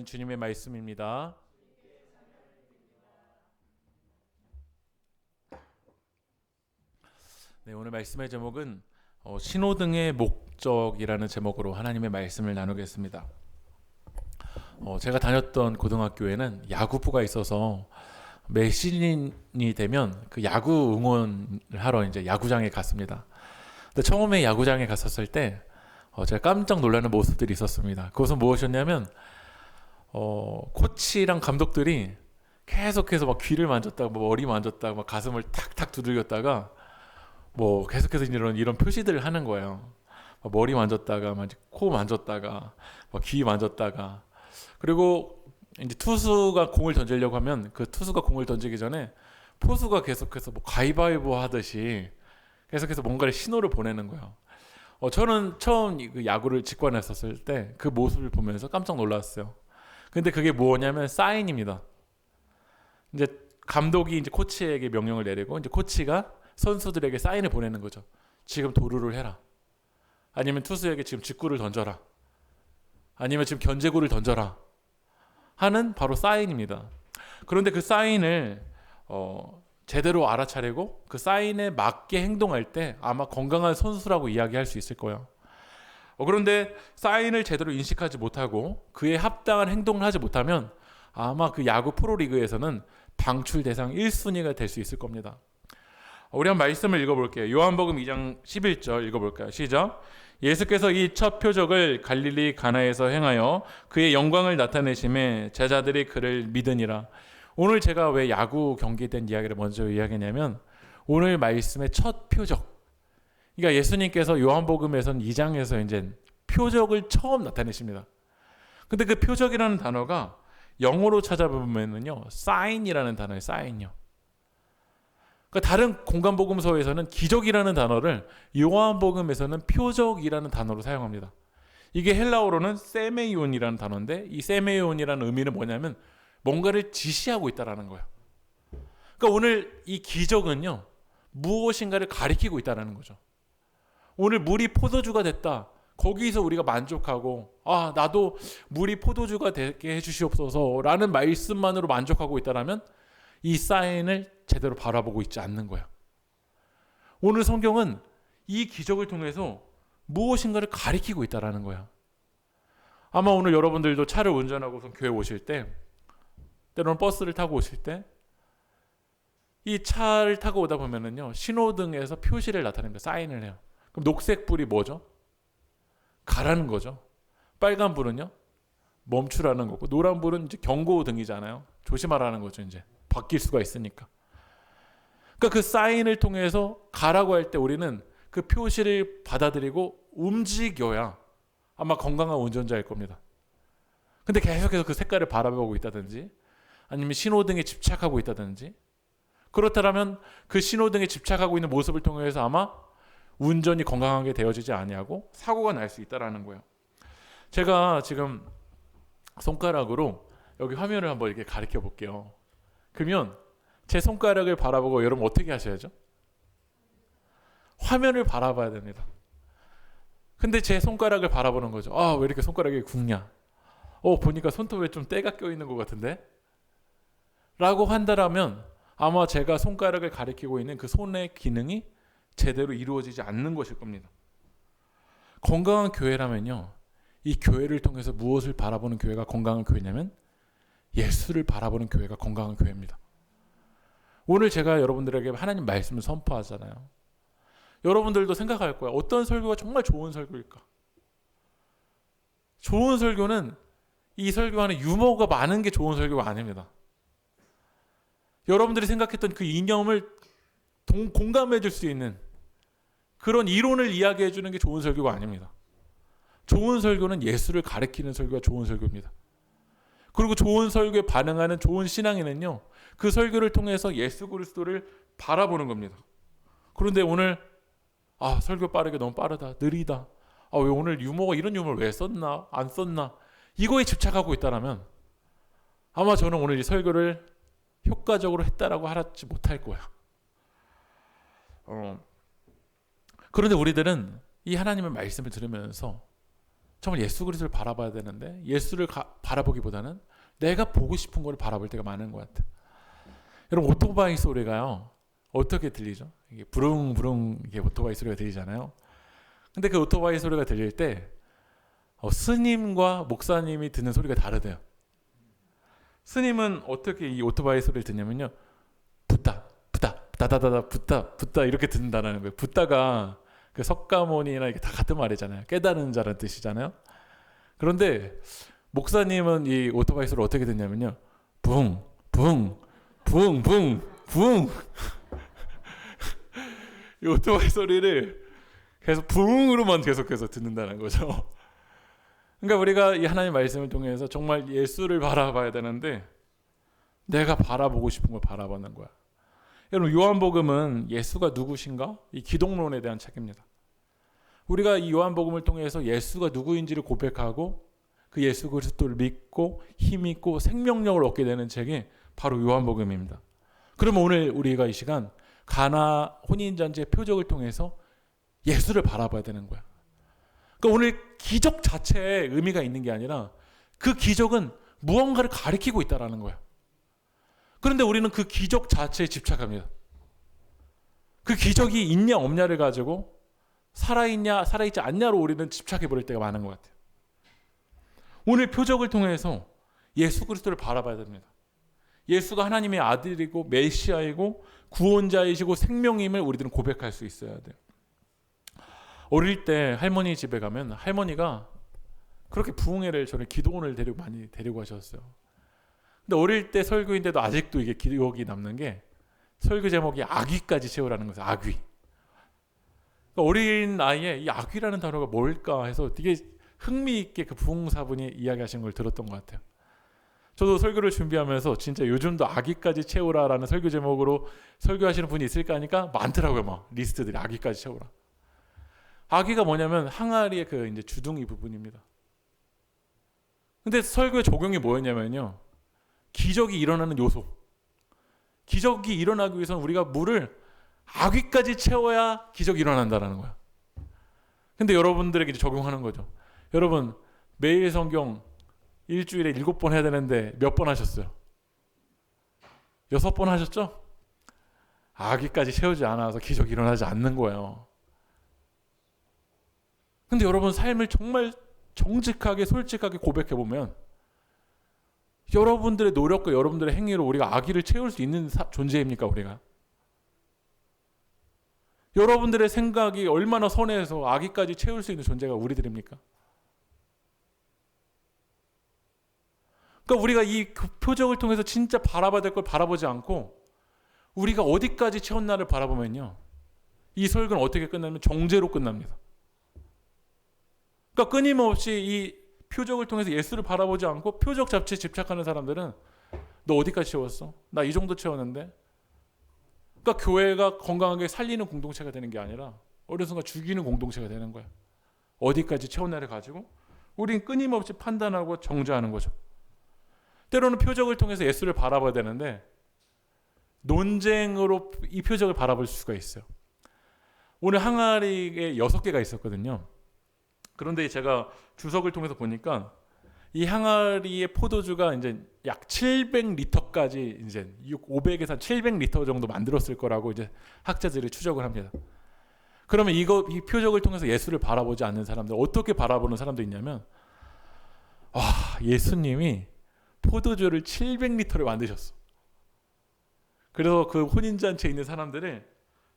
오늘은 주님의 말씀입니다. 네, 오늘 말씀의 제목은 신호등의 목적이라는 제목으로 하나님의 말씀을 나누겠습니다. 제가 다녔던 고등학교에는 야구부가 있어서 매 시즌이 되면 그 야구 응원을 하러 이제 야구장에 갔습니다. 근데 처음에 야구장에 갔었을 때 제가 깜짝 놀라는 모습들이 있었습니다. 그것은 무엇이었냐면 코치랑 감독들이 계속해서 막 귀를 만졌다가 뭐 머리 만졌다가 막 가슴을 탁탁 두들겼다가 뭐 계속해서 이런 표시들을 하는 거예요. 머리 만졌다가 코 만졌다가 귀 만졌다가, 그리고 이제 투수가 공을 던지려고 하면 그 투수가 공을 던지기 전에 포수가 계속해서 뭐 가위바위보 하듯이 계속해서 뭔가를 신호를 보내는 거예요. 저는 처음 그 야구를 직관했었을 때 그 모습을 보면서 깜짝 놀랐어요. 근데 그게 뭐냐면 사인입니다. 이제 감독이 이제 코치에게 명령을 내리고 이제 코치가 선수들에게 사인을 보내는 거죠. 지금 도루를 해라. 아니면 투수에게 지금 직구를 던져라. 아니면 지금 견제구를 던져라. 하는 바로 사인입니다. 그런데 그 사인을 제대로 알아차리고 그 사인에 맞게 행동할 때 아마 건강한 선수라고 이야기할 수 있을 거예요. 그런데 사인을 제대로 인식하지 못하고 그에 합당한 행동을 하지 못하면 아마 그 야구 프로리그에서는 방출 대상 1순위가 될 수 있을 겁니다. 우리 한번 말씀을 읽어볼게요. 요한복음 2장 11절 읽어볼까요? 시작. 예수께서 이 첫 표적을 갈릴리 가나에서 행하여 그의 영광을 나타내심에 제자들이 그를 믿으니라. 오늘 제가 왜 야구 경기에 대한 이야기를 먼저 이야기했냐면 오늘 말씀의 첫 표적, 그러니까 예수님께서 요한복음에서는 2장에서 이제 표적을 처음 나타내십니다. 근데 그 표적이라는 단어가 영어로 찾아보면은요, 사인이라는 단어예요. 사인요. 그러니까 다른 공간복음서에서는 기적이라는 단어를, 요한복음에서는 표적이라는 단어로 사용합니다. 이게 헬라어로는 세메이온이라는 단어인데 이 세메이온이라는 의미는 뭐냐면 뭔가를 지시하고 있다라는 거예요. 그러니까 오늘 이 기적은요, 무엇인가를 가리키고 있다라는 거죠. 오늘 물이 포도주가 됐다. 거기서 우리가 만족하고 나도 물이 포도주가 되게 해주시옵소서 라는 말씀만으로 만족하고 있다라면 이 사인을 제대로 바라보고 있지 않는 거야. 오늘 성경은 이 기적을 통해서 무엇인가를 가리키고 있다라는 거야. 아마 오늘 여러분들도 차를 운전하고서 교회 오실 때, 때로는 버스를 타고 오실 때, 이 차를 타고 오다 보면은요, 신호등에서 표시를 나타냅니다. 사인을 해요. 그럼 녹색 불이 뭐죠? 가라는 거죠. 빨간 불은요, 멈추라는 거고, 노란 불은 이제 경고등이잖아요. 조심하라는 거죠. 이제 바뀔 수가 있으니까. 그러니까 그 사인을 통해서 가라고 할 때 우리는 그 표시를 받아들이고 움직여야 아마 건강한 운전자일 겁니다. 근데 계속해서 그 색깔을 바라보고 있다든지 아니면 신호등에 집착하고 있다든지, 그렇다면 그 신호등에 집착하고 있는 모습을 통해서 아마 운전이 건강하게 되어지지 아니하고 사고가 날 수 있다라는 거예요. 제가 지금 손가락으로 여기 화면을 한번 이렇게 가리켜 볼게요. 그러면 제 손가락을 바라보고 여러분 어떻게 하셔야죠? 화면을 바라봐야 됩니다. 근데 제 손가락을 바라보는 거죠. 왜 이렇게 손가락이 굵냐? 보니까 손톱에 좀 때가 껴있는 것 같은데? 라고 한다라면 아마 제가 손가락을 가리키고 있는 그 손의 기능이 제대로 이루어지지 않는 것일 겁니다. 건강한 교회라면요, 이 교회를 통해서 무엇을 바라보는 교회가 건강한 교회냐면 예수를 바라보는 교회가 건강한 교회입니다. 오늘 제가 여러분들에게 하나님 말씀을 선포하잖아요. 여러분들도 생각할 거야. 어떤 설교가 정말 좋은 설교일까? 좋은 설교는 이 설교 안에 유머가 많은 게 좋은 설교가 아닙니다. 여러분들이 생각했던 그 이념을 공감해 줄 수 있는 그런 이론을 이야기해 주는 게 좋은 설교가 아닙니다. 좋은 설교는 예수를 가리키는 설교가 좋은 설교입니다. 그리고 좋은 설교에 반응하는 좋은 신앙인은요, 그 설교를 통해서 예수 그리스도를 바라보는 겁니다. 그런데 오늘 설교 빠르게 너무 빠르다, 느리다, 왜 오늘 유머가 이런 유머를 왜 썼나, 안 썼나, 이거에 집착하고 있다면 아마 저는 오늘 이 설교를 효과적으로 했다라고 하지 못할 거야. 그런데 우리들은 이 하나님의 말씀을 들으면서 정말 예수 그리스도를 바라봐야 되는데 예수를 바라보기보다는 내가 보고 싶은 걸 바라볼 때가 많은 것 같아요. 여러분 오토바이 소리가요 어떻게 들리죠? 이게 부릉부릉 이게 오토바이 소리가 들리잖아요. 근데 그 오토바이 소리가 들릴 때 스님과 목사님이 듣는 소리가 다르대요. 스님은 어떻게 이 오토바이 소리를 듣냐면요, 붓다 붓다 다다다다 붓다 이렇게 듣는다는 거예요. 붓다가 그 석가모니나 이게 다 같은 말이잖아요. 깨달은 자라는 뜻이잖아요. 그런데 목사님은 이 오토바이 소리를 어떻게 듣냐면요, 붕 붕 붕 붕 붕 이 오토바이 소리를 계속 붕으로만 계속해서 듣는다는 거죠. 그러니까 우리가 이 하나님의 말씀을 통해서 정말 예수를 바라봐야 되는데 내가 바라보고 싶은 걸 바라보는 거야. 여러분 요한복음은 예수가 누구신가? 이 기독론에 대한 책입니다. 우리가 이 요한복음을 통해서 예수가 누구인지를 고백하고 그 예수 그리스도를 믿고 힘있고 생명력을 얻게 되는 책이 바로 요한복음입니다. 그러면 오늘 우리가 이 시간 가나 혼인잔치의 표적을 통해서 예수를 바라봐야 되는 거야. 그러니까 오늘 기적 자체에 의미가 있는 게 아니라 그 기적은 무언가를 가리키고 있다는 거야. 그런데 우리는 그 기적 자체에 집착합니다. 그 기적이 있냐 없냐를 가지고 살아있냐 살아있지 않냐로 우리는 집착해버릴 때가 많은 것 같아요. 오늘 표적을 통해서 예수 그리스도를 바라봐야 됩니다. 예수가 하나님의 아들이고 메시아이고 구원자이시고 생명임을 우리들은 고백할 수 있어야 돼요. 어릴 때 할머니 집에 가면 할머니가 그렇게 부흥회를 저를 기도원을 많이 데리고 가셨어요. 근데 어릴 때 설교인데도 아직도 이게 기억이 남는 게 설교 제목이 아귀까지 채우라는 거예요. 아귀. 그러니까 어린 나이에 이 아귀라는 단어가 뭘까 해서 되게 흥미있게 그 부흥사분이 이야기하시는 걸 들었던 것 같아요. 저도 설교를 준비하면서 진짜 요즘도 아귀까지 채우라라는 설교 제목으로 설교하시는 분이 있을까 하니까 많더라고요. 막 리스트들이 아귀까지 채우라. 아귀가 뭐냐면 항아리의 그 이제 주둥이 부분입니다. 근데 설교의 적용이 뭐였냐면요, 기적이 일어나는 요소. 기적이 일어나기 위해서는 우리가 물을 아귀까지 채워야 기적이 일어난다는 거야. 근데 여러분들에게 이제 적용하는 거죠. 여러분 매일 성경 일주일에 7번 해야 되는데 몇 번 하셨어요? 6번 하셨죠? 아귀까지 채우지 않아서 기적이 일어나지 않는 거예요. 근데 여러분 삶을 정말 정직하게 솔직하게 고백해보면 여러분들의 노력과 여러분들의 행위로 우리가 아귀를 채울 수 있는 존재입니까? 우리가? 여러분들의 생각이 얼마나 선해서 아귀까지 채울 수 있는 존재가 우리들입니까? 그러니까 우리가 이 표적을 통해서 진짜 바라봐야 될 걸 바라보지 않고 우리가 어디까지 채웠나를 바라보면요, 이 설교는 어떻게 끝나면 정죄로 끝납니다. 그러니까 끊임없이 이 표적을 통해서 예수를 바라보지 않고 표적 자체에 집착하는 사람들은 너 어디까지 채웠어? 나 이 정도 채웠는데? 그러니까 교회가 건강하게 살리는 공동체가 되는 게 아니라 어느 순간 죽이는 공동체가 되는 거야. 어디까지 채웠나를 가지고 우린 끊임없이 판단하고 정죄하는 거죠. 때로는 표적을 통해서 예수를 바라봐야 되는데 논쟁으로 이 표적을 바라볼 수가 있어요. 오늘 항아리에 6개가 있었거든요. 그런데 제가 주석을 통해서 보니까 이 항아리의 포도주가 이제 약 700리터까지 이제 500에서 700리터 정도 만들었을 거라고 이제 학자들이 추적을 합니다. 그러면 이 표적을 통해서 예수를 바라보지 않는 사람들, 어떻게 바라보는 사람도 있냐면, 예수님이 포도주를 700리터를 만드셨어. 그래서 그 혼인잔치에 있는 사람들을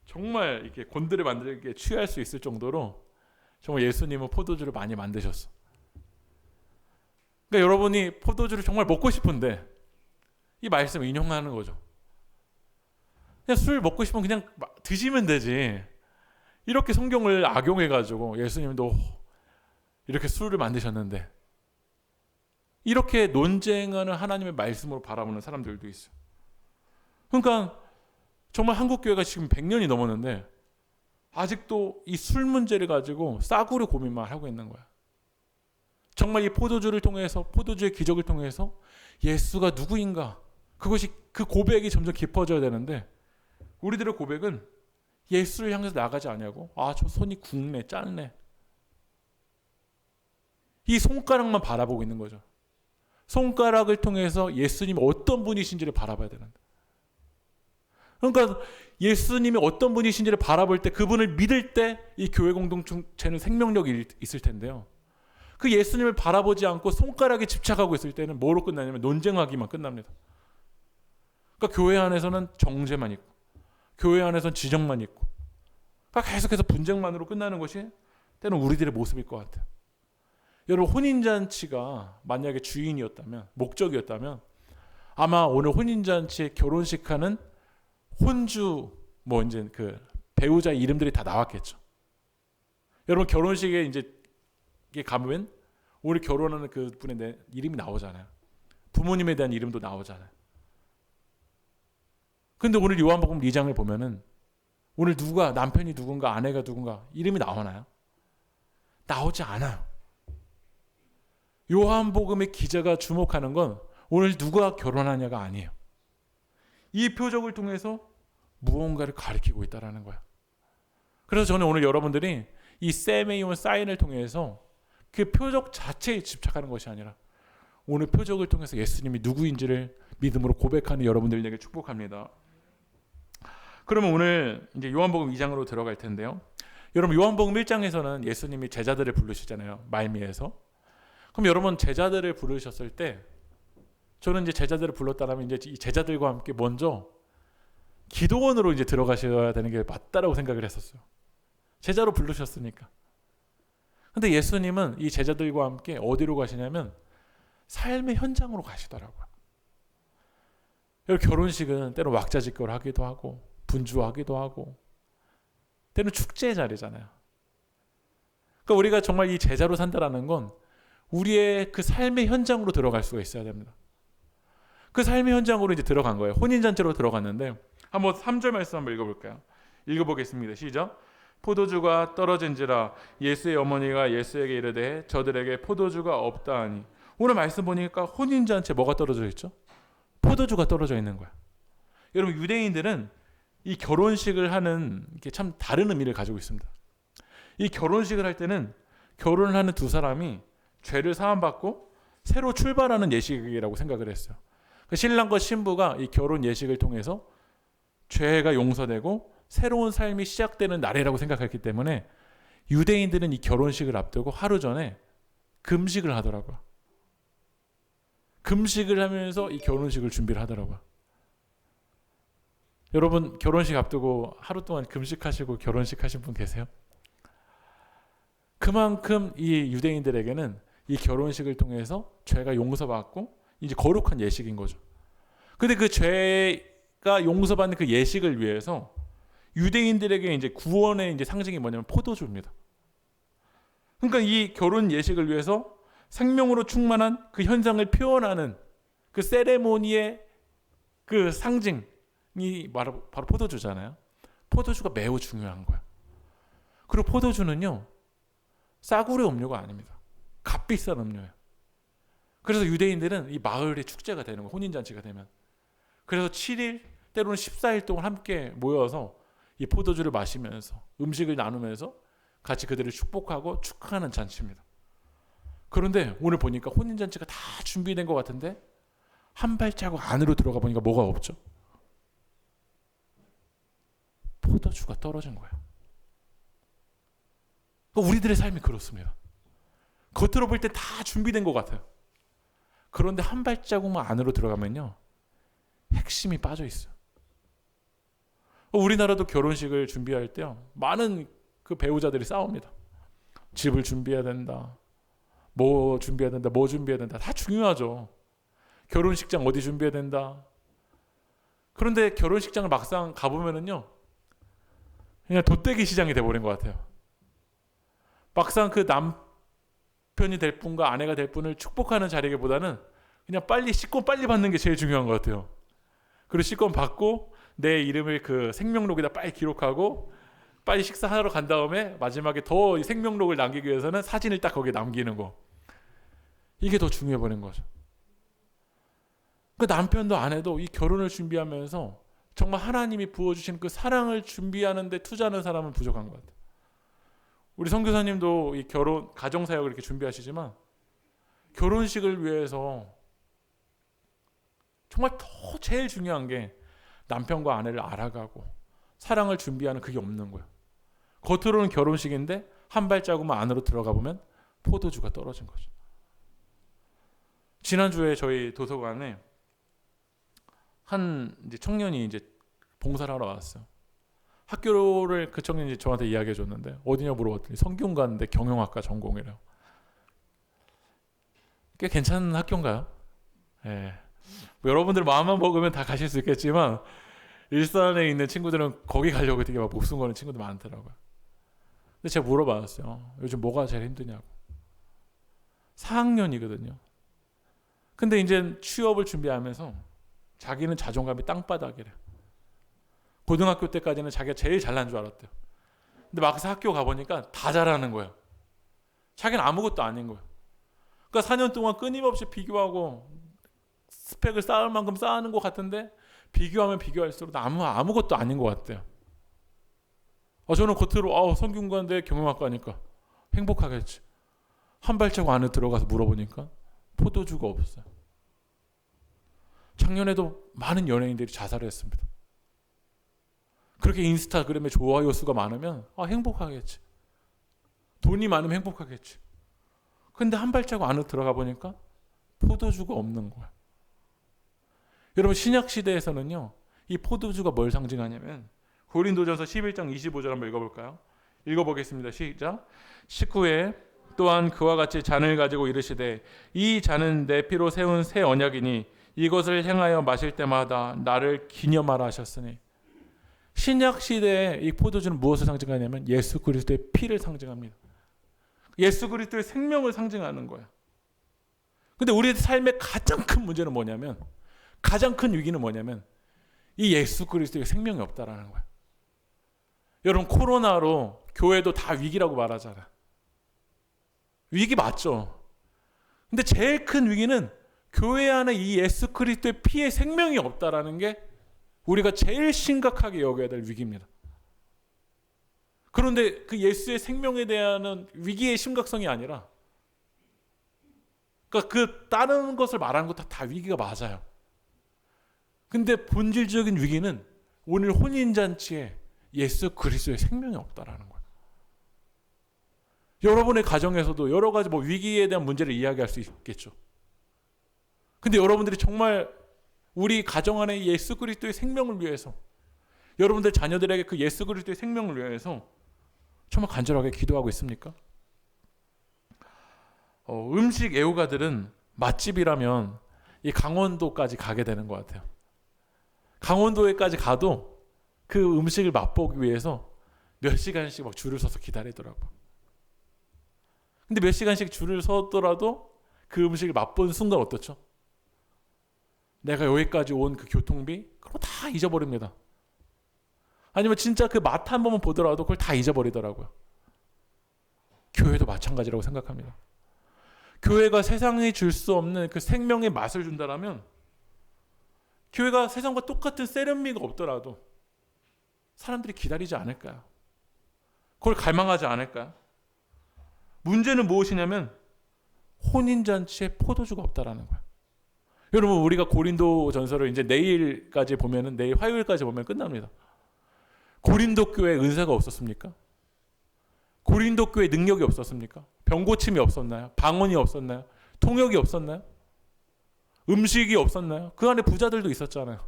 정말 이렇게 곤드레 만들게 취할 수 있을 정도로 정말 예수님은 포도주를 많이 만드셨어. 그러니까 여러분이 포도주를 정말 먹고 싶은데 이 말씀을 인용하는 거죠. 그냥 술 먹고 싶으면 그냥 드시면 되지. 이렇게 성경을 악용해가지고 예수님도 이렇게 술을 만드셨는데 이렇게 논쟁하는 하나님의 말씀으로 바라보는 사람들도 있어요. 그러니까 정말 한국교회가 지금 100년이 넘었는데 아직도 이 술 문제를 가지고 싸구려 고민만 하고 있는 거야. 정말 이 포도주를 통해서, 포도주의 기적을 통해서 예수가 누구인가, 그것이 그 고백이 점점 깊어져야 되는데 우리들의 고백은 예수를 향해서 나가지 않냐고. 저 손이 굵네, 짧네. 이 손가락만 바라보고 있는 거죠. 손가락을 통해서 예수님이 어떤 분이신지를 바라봐야 되는데. 그러니까 예수님이 어떤 분이신지를 바라볼 때, 그분을 믿을 때 이 교회 공동체는 생명력이 있을 텐데요. 그 예수님을 바라보지 않고 손가락에 집착하고 있을 때는 뭐로 끝나냐면 논쟁하기만 끝납니다. 그러니까 교회 안에서는 정죄만 있고, 교회 안에서는 지정만 있고, 그러니까 계속해서 분쟁만으로 끝나는 것이 때는 우리들의 모습일 것 같아요. 여러분, 혼인잔치가 만약에 주인이었다면, 목적이었다면, 아마 오늘 혼인잔치에 결혼식하는 혼주, 뭐 이제 그 배우자 이름들이 다 나왔겠죠. 여러분, 결혼식에 이제 가면 오늘 결혼하는 그 분의 이름이 나오잖아요. 부모님에 대한 이름도 나오잖아요. 근데 오늘 요한복음 2장을 보면은 오늘 누가, 남편이 누군가, 아내가 누군가 이름이 나오나요? 나오지 않아요. 요한복음의 기자가 주목하는 건 오늘 누가 결혼하냐가 아니에요. 이 표적을 통해서 무언가를 가리키고 있다는 거예요. 그래서 저는 오늘 여러분들이 이 세메이온 사인을 통해서 그 표적 자체에 집착하는 것이 아니라 오늘 표적을 통해서 예수님이 누구인지를 믿음으로 고백하는 여러분들에게 축복합니다. 그러면 오늘 이제 요한복음 2장으로 들어갈 텐데요. 여러분, 요한복음 1장에서는 예수님이 제자들을 부르시잖아요. 말미에서. 그럼 여러분, 제자들을 부르셨을 때 저는 이제 제자들을 불렀다라면 이제 이 제자들과 함께 먼저 기도원으로 이제 들어가셔야 되는 게 맞다라고 생각을 했었어요. 제자로 부르셨으니까. 근데 예수님은 이 제자들과 함께 어디로 가시냐면 삶의 현장으로 가시더라고요. 결혼식은 때로 왁자지껄 하기도 하고 분주하기도 하고 때는 축제의 자리잖아요. 그러니까 우리가 정말 이 제자로 산다라는 건 우리의 그 삶의 현장으로 들어갈 수가 있어야 됩니다. 그 삶의 현장으로 이제 들어간 거예요. 혼인잔치로 들어갔는데 한번 3절 말씀 한번 읽어볼까요? 읽어보겠습니다. 시작. 포도주가 떨어진지라 예수의 어머니가 예수에게 이르되 저들에게 포도주가 없다 하니. 오늘 말씀 보니까 혼인잔치에 뭐가 떨어져 있죠? 포도주가 떨어져 있는 거야. 여러분, 유대인들은 이 결혼식을 하는 게 참 다른 의미를 가지고 있습니다. 이 결혼식을 할 때는 결혼을 하는 두 사람이 죄를 사함받고 새로 출발하는 예식이라고 생각을 했어요. 신랑과 신부가 이 결혼 예식을 통해서 죄가 용서되고 새로운 삶이 시작되는 날이라고 생각했기 때문에 유대인들은 이 결혼식을 앞두고 하루 전에 금식을 하더라고요. 금식을 하면서 이 결혼식을 준비를 하더라고요. 여러분, 결혼식 앞두고 하루 동안 금식하시고 결혼식 하신 분 계세요? 그만큼 이 유대인들에게는 이 결혼식을 통해서 죄가 용서받고 이제 거룩한 예식인 거죠. 근데 그 죄가 용서받는 그 예식을 위해서 유대인들에게 이제 구원의 이제 상징이 뭐냐면 포도주입니다. 그러니까 이 결혼 예식을 위해서 생명으로 충만한 그 현상을 표현하는 그 세레모니의 그 상징이 바로 포도주잖아요. 포도주가 매우 중요한 거예요. 그리고 포도주는요, 싸구려 음료가 아닙니다. 값비싼 음료예요. 그래서 유대인들은 이 마을의 축제가 되는 거예요. 혼인잔치가 되면. 그래서 7일 때로는 14일 동안 함께 모여서 이 포도주를 마시면서 음식을 나누면서 같이 그들을 축복하고 축하하는 잔치입니다. 그런데 오늘 보니까 혼인잔치가 다 준비된 것 같은데 한 발자국 안으로 들어가 보니까 뭐가 없죠? 포도주가 떨어진 거예요. 우리들의 삶이 그렇습니다. 겉으로 볼 때 다 준비된 것 같아요. 그런데 한 발자국만 안으로 들어가면요, 핵심이 빠져 있어요. 우리나라도 결혼식을 준비할 때요, 많은 그 배우자들이 싸웁니다. 집을 준비해야 된다. 뭐 준비해야 된다. 뭐 준비해야 된다. 다 중요하죠. 결혼식장 어디 준비해야 된다. 그런데 결혼식장을 막상 가보면은요, 그냥 돗대기 시장이 돼버린 것 같아요. 막상 그 남편이 될 분과 아내가 될 분을 축복하는 자리기보다는 그냥 빨리 식권 빨리 받는 게 제일 중요한 것 같아요. 그리고 식권 받고 내 이름을 그 생명록에다 빨리 기록하고 빨리 식사하러 간 다음에 마지막에 더 생명록을 남기기 위해서는 사진을 딱 거기에 남기는 거. 이게 더 중요해 버린 거죠. 그 남편도 아내도 이 결혼을 준비하면서 정말 하나님이 부어주신 그 사랑을 준비하는 데 투자하는 사람은 부족한 것 같아요. 우리 선교사님도 이 결혼, 가정사역을 이렇게 준비하시지만 결혼식을 위해서 정말 더 제일 중요한 게 남편과 아내를 알아가고 사랑을 준비하는 그게 없는 거예요. 겉으로는 결혼식인데 한 발자국만 안으로 들어가 보면 포도주가 떨어진 거죠. 지난주에 저희 도서관에 한 이제 청년이 이제 봉사를 하러 왔어요. 학교를 그 청년이 저한테 이야기해 줬는데 어디냐 물어봤더니 성균관대 경영학과 전공이래요. 꽤 괜찮은 학교인가요? 예. 뭐 여러분들 마음만 먹으면 다 가실 수 있겠지만 일산에 있는 친구들은 거기 가려고 되게 막 목숨 거는 친구들 많더라고요. 근데 제가 물어봤어요. 요즘 뭐가 제일 힘드냐고. 4학년이거든요. 근데 이제 취업을 준비하면서 자기는 자존감이 땅바닥이래. 고등학교 때까지는 자기가 제일 잘난 줄 알았대요. 근데 막상 학교 가보니까 다 잘하는 거예요. 자기는 아무것도 아닌 거예요. 그러니까 4년 동안 끊임없이 비교하고 스펙을 쌓을 만큼 쌓는 것 같은데 비교하면 비교할수록 아무것도 아닌 것 같대요. 저는 겉으로 성균관대 경영학과니까 행복하겠지. 한 발자국 안에 들어가서 물어보니까 포도주가 없어요. 작년에도 많은 연예인들이 자살을 했습니다. 그렇게 인스타그램에 좋아요 수가 많으면 행복하겠지. 돈이 많으면 행복하겠지. 근데 한 발자국 안으로 들어가 보니까 포도주가 없는 거야. 여러분 신약 시대에서는요. 이 포도주가 뭘 상징하냐면 고린도전서 11장 25절 한번 읽어볼까요? 읽어보겠습니다. 시작. 19회 또한 그와 같이 잔을 가지고 이르시되 이 잔은 내 피로 세운 새 언약이니 이것을 행하여 마실 때마다 나를 기념하라 하셨으니 신약 시대에 이 포도주는 무엇을 상징하냐면 예수 그리스도의 피를 상징합니다. 예수 그리스도의 생명을 상징하는 거예요. 근데 우리의 삶의 가장 큰 문제는 뭐냐면 가장 큰 위기는 뭐냐면 이 예수 그리스도의 생명이 없다라는 거예요. 여러분 코로나로 교회도 다 위기라고 말하잖아요. 위기 맞죠? 근데 제일 큰 위기는 교회 안에 이 예수 그리스도의 피의 생명이 없다라는 게 우리가 제일 심각하게 여겨야 될 위기입니다. 그런데 그 예수의 생명에 대한 위기의 심각성이 아니라 그러니까 그 다른 것을 말하는 거 다 위기가 맞아요. 근데 본질적인 위기는 오늘 혼인잔치에 예수 그리스도의 생명이 없다라는 거예요. 여러분의 가정에서도 여러 가지 위기에 대한 문제를 이야기할 수 있겠죠. 근데 여러분들이 정말 우리 가정 안에 예수 그리스도의 생명을 위해서 여러분들 자녀들에게 그 예수 그리스도의 생명을 위해서 정말 간절하게 기도하고 있습니까? 음식 애호가들은 맛집이라면 이 강원도까지 가게 되는 것 같아요. 강원도에까지 가도 그 음식을 맛보기 위해서 몇 시간씩 막 줄을 서서 기다리더라고요. 근데 몇 시간씩 줄을 서더라도 그 음식을 맛본 순간 어떻죠? 내가 여기까지 온 그 교통비? 그거 다 잊어버립니다. 아니면 진짜 그 맛 한 번만 보더라도 그걸 다 잊어버리더라고요. 교회도 마찬가지라고 생각합니다. 교회가 세상이 줄 수 없는 그 생명의 맛을 준다라면 교회가 세상과 똑같은 세련미가 없더라도 사람들이 기다리지 않을까요? 그걸 갈망하지 않을까요? 문제는 무엇이냐면 혼인잔치에 포도주가 없다라는 거예요. 여러분 우리가 고린도 전서를 이제 내일까지 보면은 내일 화요일까지 보면 끝납니다. 고린도 교회에 은사가 없었습니까? 고린도 교회에 능력이 없었습니까? 병고침이 없었나요? 방언이 없었나요? 통역이 없었나요? 음식이 없었나요? 그 안에 부자들도 있었잖아요.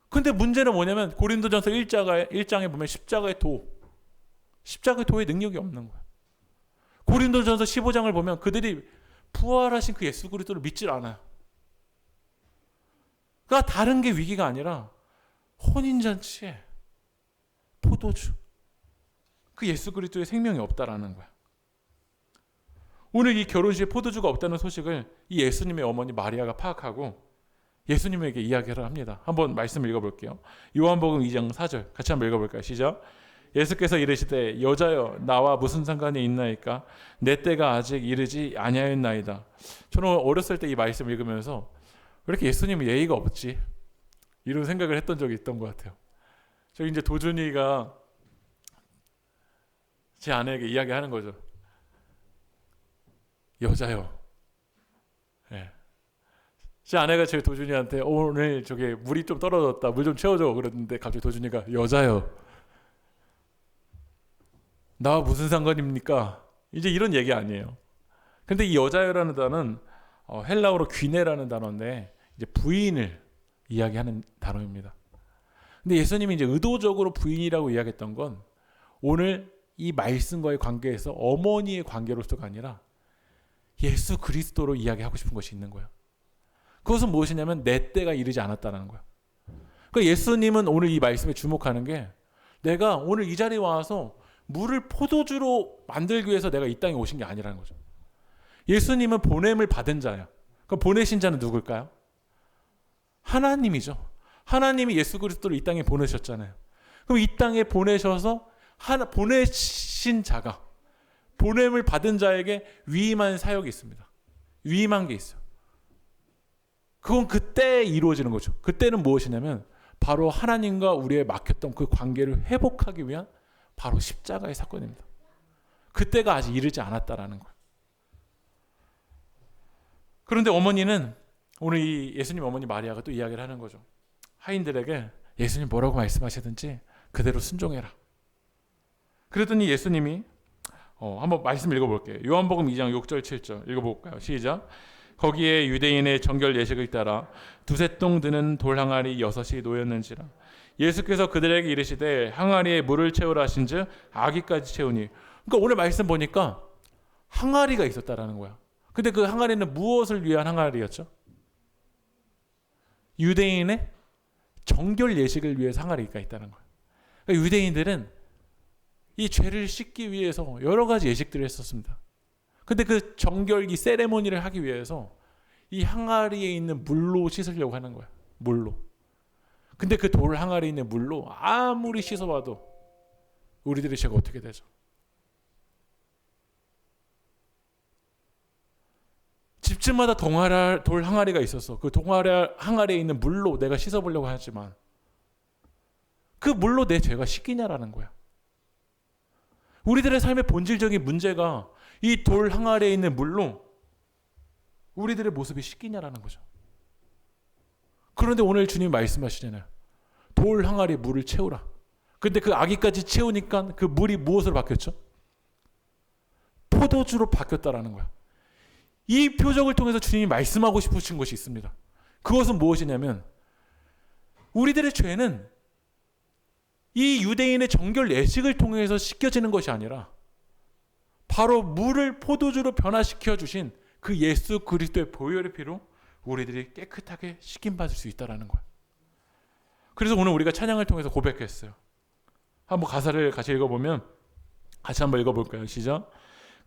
근데 문제는 뭐냐면 고린도전서 1장에 보면 십자가의 도의 능력이 없는 거예요. 고린도전서 15장을 보면 그들이 부활하신 그 예수 그리스도를 믿질 않아요. 그러니까 다른 게 위기가 아니라 혼인잔치에 포도주, 그 예수 그리스도의 생명이 없다라는 거야. 오늘 이 결혼식에 포도주가 없다는 소식을 이 예수님의 어머니 마리아가 파악하고 예수님에게 이야기를 합니다. 한번 말씀 읽어볼게요. 요한복음 2장 4절 같이 한번 읽어볼까요? 시작. 예수께서 이르시되 여자여 나와 무슨 상관이 있나이까 내 때가 아직 이르지 아니하였나이다. 저는 어렸을 때 이 말씀 읽으면서 왜 이렇게 예수님은 예의가 없지? 이런 생각을 했던 적이 있던 것 같아요. 저기 이제 도준이가 제 아내에게 이야기하는 거죠. 여자요 예. 제 아내가 제 도준이한테 오늘 저기 물이 좀 떨어졌다, 물 좀 채워줘 그랬는데 갑자기 도준이가 여자요. 나와 무슨 상관입니까? 이제 이런 얘기 아니에요. 근데 이 여자요라는 단어는 헬라어로 귀네라는 단어인데 이제 부인을 이야기하는 단어입니다. 근데 예수님이 이제 의도적으로 부인이라고 이야기했던 건 오늘 이 말씀과의 관계에서 어머니의 관계로서가 아니라 예수 그리스도로 이야기하고 싶은 것이 있는 거예요. 그것은 무엇이냐면 내 때가 이르지 않았다는 거예요. 그러니까 예수님은 오늘 이 말씀에 주목하는 게 내가 오늘 이 자리에 와서 물을 포도주로 만들기 위해서 내가 이 땅에 오신 게 아니라는 거죠. 예수님은 보냄을 받은 자야. 그럼 보내신 자는 누굴까요? 하나님이죠. 하나님이 예수 그리스도를 이 땅에 보내셨잖아요. 그럼 이 땅에 보내셔서 보내신 자가 보냄을 받은 자에게 위임한 사역이 있습니다. 위임한 게 있어요. 그건 그때 이루어지는 거죠. 그때는 무엇이냐면 바로 하나님과 우리의 막혔던 그 관계를 회복하기 위한 바로 십자가의 사건입니다. 그때가 아직 이르지 않았다라는 거예요. 그런데 어머니는 오늘 이 예수님 어머니 마리아가 또 이야기를 하는 거죠. 하인들에게 예수님 뭐라고 말씀하시든지 그대로 순종해라. 그랬더니 예수님이 한번 말씀 읽어볼게요. 요한복음 2장 6절 7절 읽어볼까요? 시작. 거기에 유대인의 정결 예식을 따라 두세 똥 드는 돌 항아리 6이 놓였는지라. 예수께서 그들에게 이르시되 항아리에 물을 채우라 하신즉 아기까지 채우니. 그러니까 오늘 말씀 보니까 항아리가 있었다라는 거야. 근데 그 항아리는 무엇을 위한 항아리였죠? 유대인의 정결 예식을 위해서 항아리가 있다는 거예요. 그러니까 유대인들은 이 죄를 씻기 위해서 여러 가지 예식들을 했었습니다. 근데 그 정결 이 세레모니를 하기 위해서 이 항아리에 있는 물로 씻으려고 하는 거야. 물로. 근데 그 돌 항아리에 있는 물로 아무리 씻어봐도 우리들의 죄가 어떻게 되죠? 집집마다 돌 항아리가 있어서 그 항아리에 있는 물로 내가 씻어보려고 하지만 그 물로 내 죄가 씻기냐라는 거야. 우리들의 삶의 본질적인 문제가 이 돌 항아리에 있는 물로 우리들의 모습이 씻기냐라는 거죠. 그런데 오늘 주님 말씀하시잖아요. 돌 항아리에 물을 채우라. 근데 그 아기까지 채우니까 그 물이 무엇으로 바뀌었죠? 포도주로 바뀌었다라는 거야. 이 표적을 통해서 주님이 말씀하고 싶으신 것이 있습니다. 그것은 무엇이냐면 우리들의 죄는 이 유대인의 정결 예식을 통해서 씻겨지는 것이 아니라 바로 물을 포도주로 변화시켜 주신 그 예수 그리스도의 보혈의 피로 우리들이 깨끗하게 씻김받을 수 있다는 거예요. 그래서 오늘 우리가 찬양을 통해서 고백했어요. 한번 가사를 같이 읽어보면 같이 한번 읽어볼까요? 시작.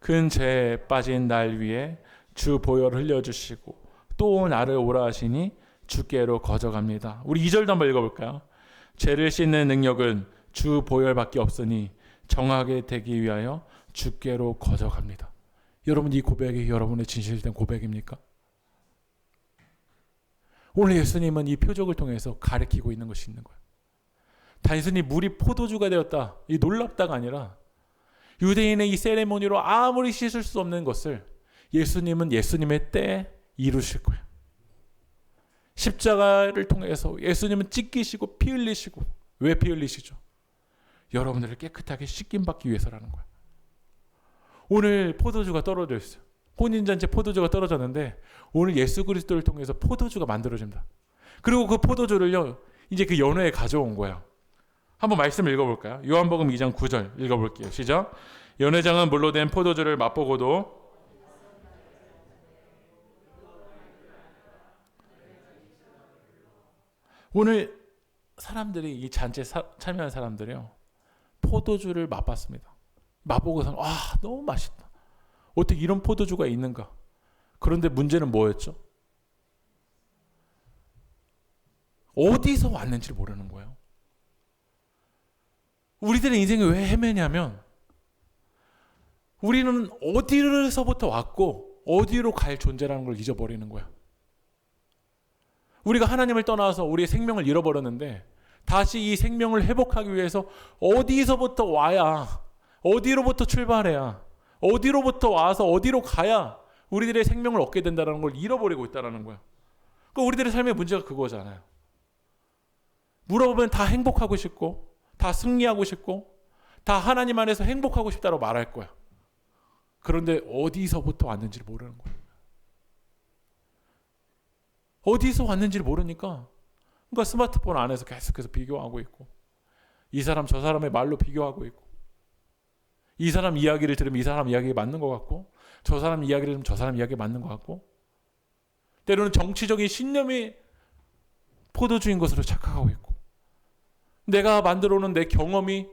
큰 죄에 빠진 날 위에 주 보혈 흘려주시고 또 나를 오라 하시니 주께로 거저갑니다. 우리 2절도 한번 읽어볼까요? 죄를 씻는 능력은 주 보혈밖에 없으니 정하게 되기 위하여 주께로 거저갑니다. 여러분 이 고백이 여러분의 진실된 고백입니까? 오늘 예수님은 이 표적을 통해서 가르치고 있는 것이 있는 거예요. 단순히 물이 포도주가 되었다, 이 놀랍다가 아니라 유대인의 이 세레모니로 아무리 씻을 수 없는 것을 예수님은 예수님의 때에 이루실 거예요. 십자가를 통해서 예수님은 찢기시고 피 흘리시고, 왜 피 흘리시죠? 여러분들을 깨끗하게 씻김받기 위해서라는 거예요. 오늘 포도주가 떨어져 있어요. 혼인잔치 포도주가 떨어졌는데 오늘 예수 그리스도를 통해서 포도주가 만들어집니다. 그리고 그 포도주를요 이제 그 연회에 가져온 거예요. 한번 말씀 읽어볼까요? 요한복음 2장 9절 읽어볼게요. 시작. 연회장은 물로 된 포도주를 맛보고도 오늘 사람들이 이 잔치에 참여한 사람들이요 포도주를 맛봤습니다. 맛보고서는 너무 맛있다. 어떻게 이런 포도주가 있는가? 그런데 문제는 뭐였죠? 어디서 왔는지를 모르는 거예요. 우리들의 인생이 왜 헤매냐면 우리는 어디로서부터 왔고 어디로 갈 존재라는 걸 잊어버리는 거야. 우리가 하나님을 떠나서 우리의 생명을 잃어버렸는데 다시 이 생명을 회복하기 위해서 어디서부터 와야, 어디로부터 출발해야, 어디로부터 와서 어디로 가야 우리들의 생명을 얻게 된다는 걸 잃어버리고 있다는 거야. 그러니까 우리들의 삶의 문제가 그거잖아요. 물어보면 다 행복하고 싶고 다 승리하고 싶고 다 하나님 안에서 행복하고 싶다고 말할 거야. 그런데 어디서부터 왔는지를 모르는 거야. 어디서 왔는지를 모르니까 그러니까 스마트폰 안에서 계속해서 비교하고 있고 이 사람 저 사람의 말로 비교하고 있고 이 사람 이야기를 들으면 이 사람 이야기가 맞는 것 같고 저 사람 이야기를 들으면 저 사람 이야기가 맞는 것 같고 때로는 정치적인 신념이 포도주인 것으로 착각하고 있고 내가 만들어 놓은 내 경험이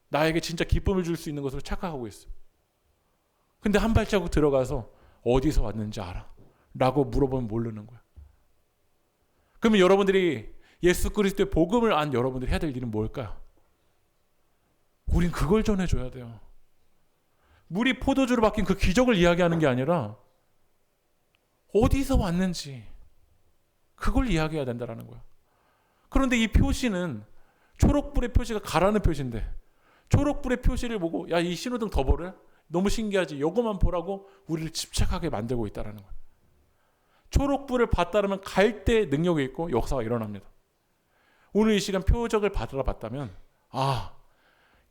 나에게 진짜 기쁨을 줄 수 있는 것으로 착각하고 있어. 근데 한 발자국 들어가서 어디서 왔는지 알아? 라고 물어보면 모르는 거야. 그러면 여러분들이 예수 그리스도의 복음을 안 여러분들이 해야 될 일은 뭘까요? 우린 그걸 전해줘야 돼요. 물이 포도주로 바뀐 그 기적을 이야기하는 게 아니라 어디서 왔는지 그걸 이야기해야 된다는 거야. 그런데 이 표시는 초록불의 표시가 가라는 표시인데 초록불의 표시를 보고 야, 이 신호등 더 보래? 너무 신기하지? 요거만 보라고 우리를 집착하게 만들고 있다는 거야. 초록불을 봤다면 갈 때 능력이 있고 역사가 일어납니다. 오늘 이 시간 표적을 받으러 봤다면 아,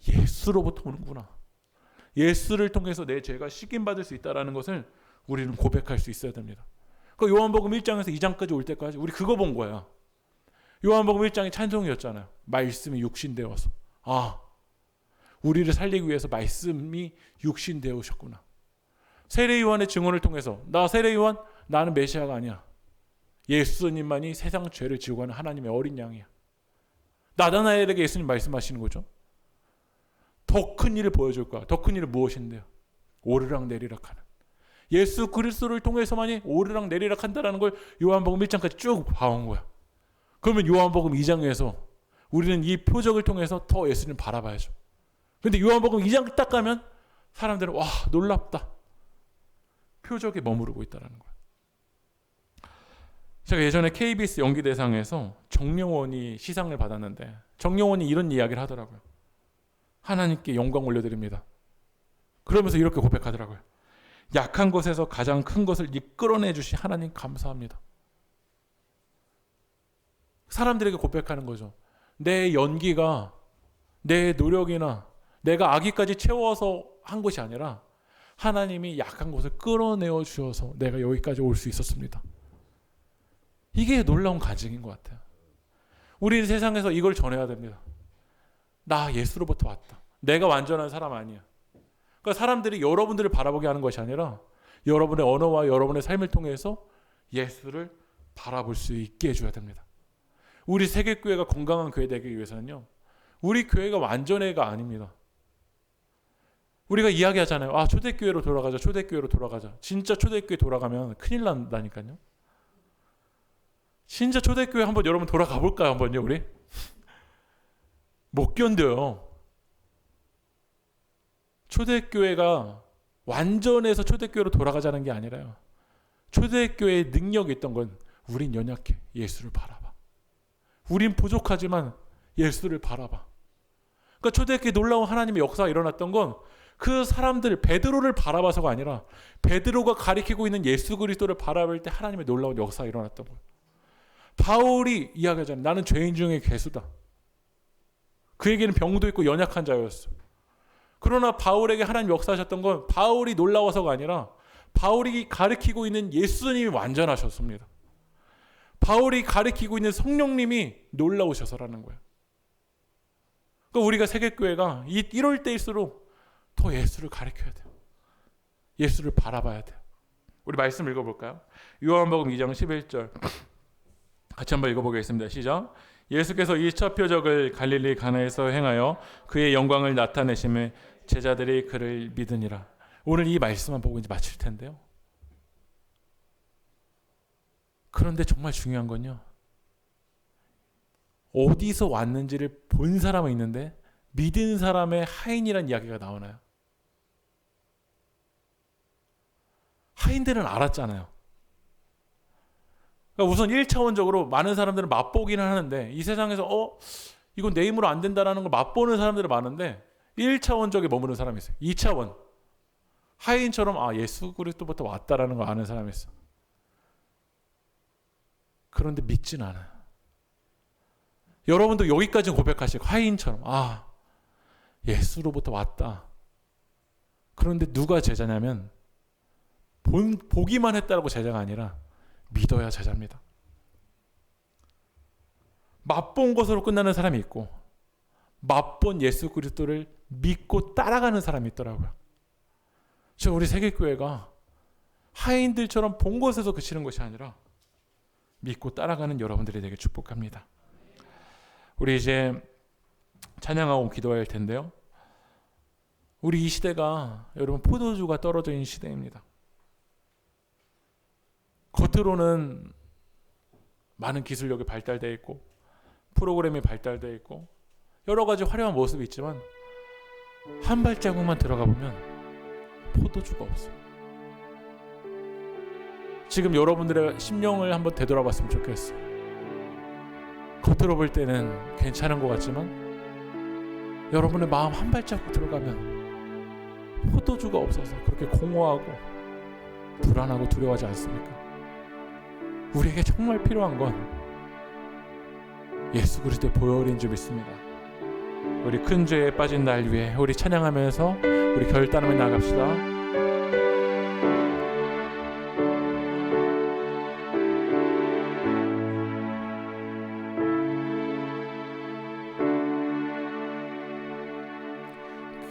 예수로부터 오는구나. 예수를 통해서 내 죄가 씻김받을 수 있다는 것을 우리는 고백할 수 있어야 됩니다. 그 요한복음 1장에서 2장까지 올 때까지 우리 그거 본 거야. 요한복음 1장이 찬송이었잖아요. 말씀이 육신 되어서. 아, 우리를 살리기 위해서 말씀이 육신 되어오셨구나. 세례 요한의 증언을 통해서 나 세례 요한 나는 메시아가 아니야. 예수님만이 세상 죄를 지고 가는 하나님의 어린 양이야. 나다나엘에게 예수님 말씀하시는 거죠. 더 큰 일을 보여줄 거야. 더 큰 일은 무엇인데요? 오르락 내리락 하는. 예수 그리스도를 통해서만이 오르락 내리락 한다는 걸 요한복음 1장까지 쭉 봐온 거야. 그러면 요한복음 2장에서 우리는 이 표적을 통해서 더 예수님을 바라봐야죠. 그런데 요한복음 2장 딱 가면 사람들은 와, 놀랍다. 표적에 머무르고 있다는 거야. 제가 예전에 KBS 연기대상에서 정영원이 시상을 받았는데 정영원이 이런 이야기를 하더라고요. 하나님께 영광 올려드립니다. 그러면서 이렇게 고백하더라고요. 약한 것에서 가장 큰 것을 이끌어내 주신 하나님 감사합니다. 사람들에게 고백하는 거죠. 내 연기가 내 노력이나 내가 아기까지 채워서 한 것이 아니라 하나님이 약한 것을 끌어내어 주셔서 내가 여기까지 올 수 있었습니다. 이게 놀라운 가증인 것 같아요. 우리는 세상에서 이걸 전해야 됩니다. 나 예수로부터 왔다. 내가 완전한 사람 아니야. 그러니까 사람들이 여러분들을 바라보게 하는 것이 아니라 여러분의 언어와 여러분의 삶을 통해서 예수를 바라볼 수 있게 해줘야 됩니다. 우리 세계교회가 건강한 교회 되기 위해서는요. 우리 교회가 완전회가 아닙니다. 우리가 이야기하잖아요. 아, 초대교회로 돌아가자. 초대교회로 돌아가자. 진짜 초대교회 돌아가면 큰일 난다니까요. 진짜 초대교회 한번 여러분 돌아가 볼까요? 한번요, 우리? 못 견뎌요. 초대교회가 완전해서 초대교회로 돌아가자는 게 아니라요. 초대교회의 능력이 있던 건 우린 연약해. 예수를 바라봐. 우린 부족하지만 예수를 바라봐. 그러니까 초대교회 놀라운 하나님의 역사가 일어났던 건 그 사람들 베드로를 바라봐서가 아니라 베드로가 가리키고 있는 예수 그리스도를 바라볼 때 하나님의 놀라운 역사가 일어났던 거예요. 바울이 이야기하잖아요. 나는 죄인 중에 괴수다. 그에게는 병도 있고 연약한 자였어. 그러나 바울에게 하나님 역사하셨던 건 바울이 놀라워서가 아니라 바울이 가리키고 있는 예수님이 완전하셨습니다. 바울이 가리키고 있는 성령님이 놀라우셔서라는 거예요. 그러니까 우리가 세계교회가 이럴 때일수록 더 예수를 가리켜야 돼요. 예수를 바라봐야 돼요. 우리 말씀 읽어볼까요? 요한복음 2장 11절 같이 한번 읽어보겠습니다. 시작. 예수께서 이 첫 표적을 갈릴리 가나에서 행하여 그의 영광을 나타내심에 제자들이 그를 믿으니라. 오늘 이 말씀만 보고 이제 마칠 텐데요. 그런데 정말 중요한 건요. 어디서 왔는지를 본 사람은 있는데 믿은 사람의 하인이란 이야기가 나오나요? 하인들은 알았잖아요. 그러니까 우선 1차원적으로 많은 사람들은 맛보기는 하는데 이 세상에서 이건 내 힘으로 안 된다라는 걸 맛보는 사람들은 많은데 1차원적에 머무는 사람이 있어요. 2차원. 하인처럼 예수 그리스도부터 왔다라는 걸 아는 사람이 있어. 그런데 믿진 않아. 여러분도 여기까지 고백하시고 하인처럼 예수로부터 왔다. 그런데 누가 제자냐면 보기만 했다라고 제자가 아니라 믿어야 제자입니다. 맛본 것으로 끝나는 사람이 있고 맛본 예수 그리스도를 믿고 따라가는 사람이 있더라고요. 저 우리 세계교회가 하인들처럼 본 것에서 그치는 것이 아니라 믿고 따라가는 여러분들이 되게 축복합니다. 우리 이제 찬양하고 기도할 텐데요. 우리 이 시대가 여러분 포도주가 떨어져 있는 시대입니다. 겉으로는 많은 기술력이 발달되어 있고 프로그램이 발달되어 있고 여러 가지 화려한 모습이 있지만 한 발자국만 들어가 보면 포도주가 없어요. 지금 여러분들의 심령을 한번 되돌아봤으면 좋겠어요. 겉으로 볼 때는 괜찮은 것 같지만 여러분의 마음 한 발자국 들어가면 포도주가 없어서 그렇게 공허하고 불안하고 두려워하지 않습니까? 우리에게 정말 필요한 건 예수 그리스도의 보혈인 줄 믿습니다. 우리 큰 죄에 빠진 날 위해 우리 찬양하면서 우리 결단하며 나갑시다.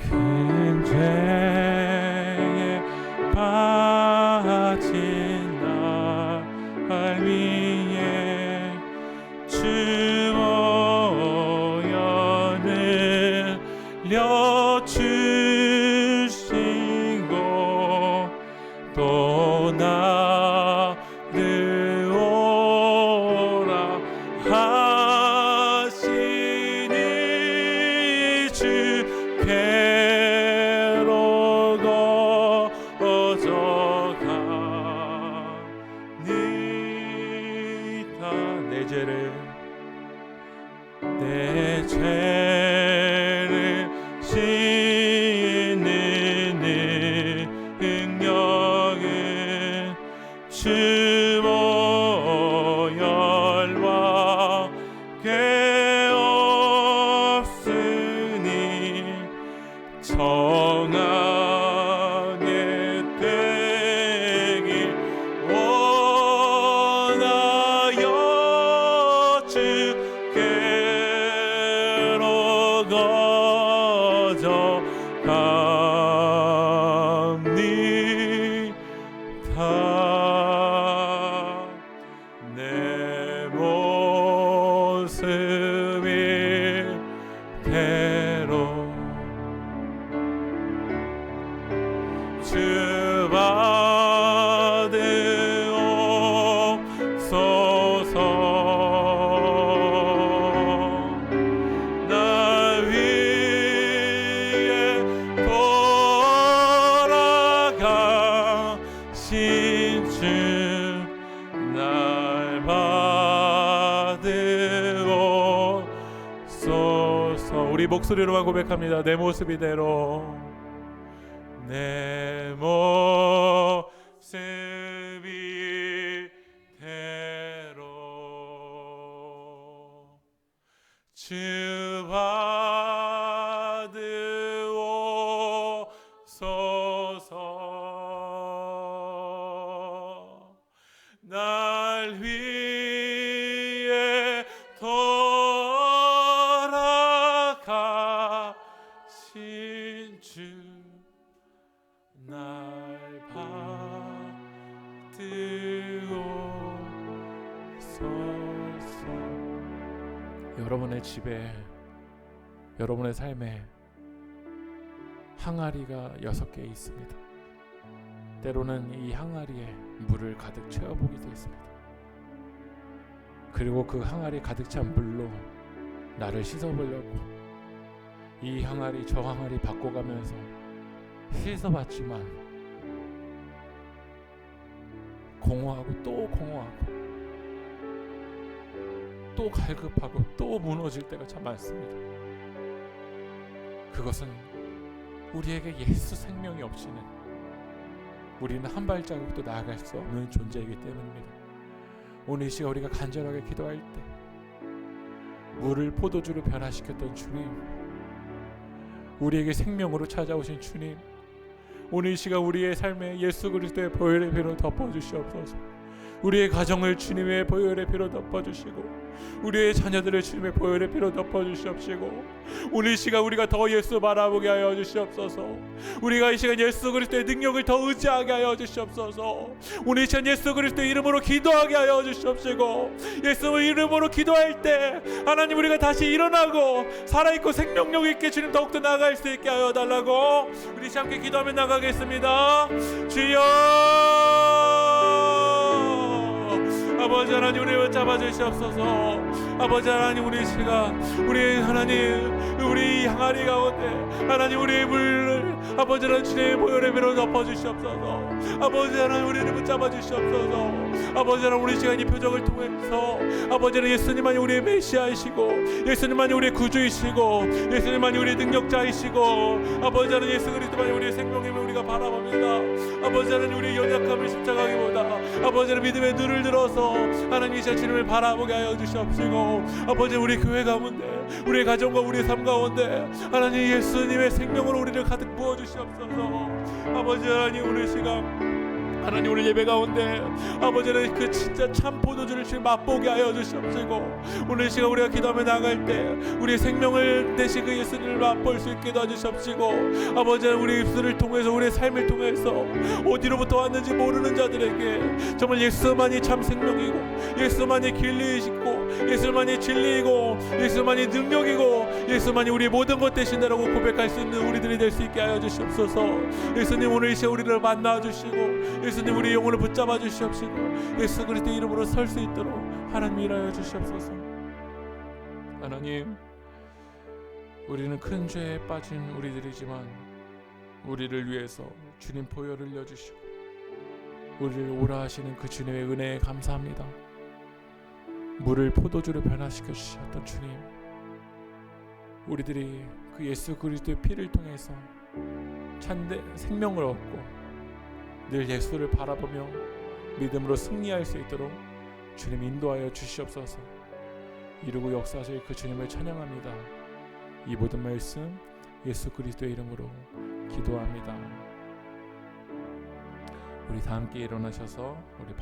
큰 죄에 빠진 날 위에 주 보혈을 흘려주시고 또 나를 오라 하시니 주께로 거저가니이다. 내 죄를 씻는 능력은 주 보혈과 꽤 없으니 정하게 되길 원하여 주께로 거저갑니다. 내 모습이 대로 주 받으옵소서. 날 위해 돌아가신 주 날 받으옵소서. 우리 목소리로만 고백합니다. 내 모습 이대로 내 모습이 대로 주 받으옵소서. 날 위해 돌아가신 주 날 받으옵소서. 여러분의 집에, 여러분의 삶에 항아리가 6개 있습니다. 때로는 이 항아리에 물을 가득 채워보기도 했습니다. 그리고 그 항아리 가득 찬 물로 나를 씻어보려고 이 항아리 저 항아리 바꿔가면서 씻어봤지만 공허하고 또 공허하고 또 갈급하고 또 무너질 때가 참 많습니다. 그것은 우리에게 예수 생명이 없이는 우리는 한 발자국도 나아갈 수 없는 존재이기 때문입니다. 오늘 이 시간 우리가 간절하게 기도할 때 물을 포도주로 변화시켰던 주님, 우리에게 생명으로 찾아오신 주님, 오늘 이 시간 우리의 삶에 예수 그리스도의 보혈의 피로 덮어주시옵소서. 우리의 가정을 주님의 보혈의 피로 덮어주시고 우리의 자녀들을 주님의 보혈의 피로 덮어주시옵시고 오늘 이 시간 우리가 더 예수 바라보게 하여 주시옵소서. 우리가 이 시간 예수 그리스도의 능력을 더 의지하게 하여 주시옵소서. 오늘 이 시간 예수 그리스도의 이름으로 기도하게 하여 주시옵시고 예수 이름으로 기도할 때 하나님 우리가 다시 일어나고 살아있고 생명력 있게 주님 더욱더 나아갈 수 있게 하여 달라고 우리 함께 기도하며 나가겠습니다. 주여 아버지 하나님 우리를 잡아주시옵소서. 아버지 하나님 우리 시간 우리 하나님 우리 항아리 가운데 하나님 우리의 물을 아버지 하나님 주님의 보혈의 피로 덮어주시옵소서. 아버지 하나님 우리를 붙잡아주시옵소서. 아버지 하나님 우리 시간 이 표적을 통해서 아버지 하나님 예수님만이 우리의 메시아이시고 예수님만이 우리의 구주이시고 예수님만이 우리의 능력자이시고 아버지 하나님 예수 그리스도만이 우리의 생명임을 우리가 바라봅니다. 아버지 하나님 우리의 연약함을 십자가기보다 아버지 하나님 믿음의 눈을 들어서 하나님 이 주님을 바라보게 하여 주시옵시고 아버지 우리 교회 가운데 우리의 가정과 우리의 삶 가운데 하나님 예수님의 생명으로 우리를 가득 부어주시옵소서. 아버지 하나님 오늘 시간 하나님 오늘 예배 가운데 아버지는 그 진짜 참 포도주를 주님 맛보게 하여 주시옵시고 오늘 시간 우리가 기도하며 나갈 때 우리의 생명을 대신 그 예수님을 맛볼 수 있게 도와주시옵시고 아버지 우리 입술을 통해서 우리의 삶을 통해서 어디로부터 왔는지 모르는 자들에게 정말 예수만이 참 생명이고 예수만이 길리이시고 예수만이 진리이고 예수만이 능력이고 예수만이 우리의 모든 것 되신다라고 고백할 수 있는 우리들이 될 수 있게 하여 주시옵소서. 예수님 오늘 이 시간 우리를 만나 주시고 예수님 우리 영혼을 붙잡아 주시옵시고 예수 그리스도 이름으로 설 수 있도록 하나님 일하여 주시옵소서. 하나님 우리는 큰 죄에 빠진 우리들이지만 우리를 위해서 주님 보혈을 흘려주시고 우리를 오라 하시는 그 주님의 은혜에 감사합니다. 물을 포도주로 변화시켜 주셨던 주님, 우리들이 그 예수 그리스도의 피를 통해서 참된 생명을 얻고 늘 예수를 바라보며 믿음으로 승리할 수 있도록 주님 인도하여 주시옵소서. 이루고 역사하실 그 주님을 찬양합니다. 이 모든 말씀 예수 그리스도의 이름으로 기도합니다. 우리 다 함께 일어나셔서 우리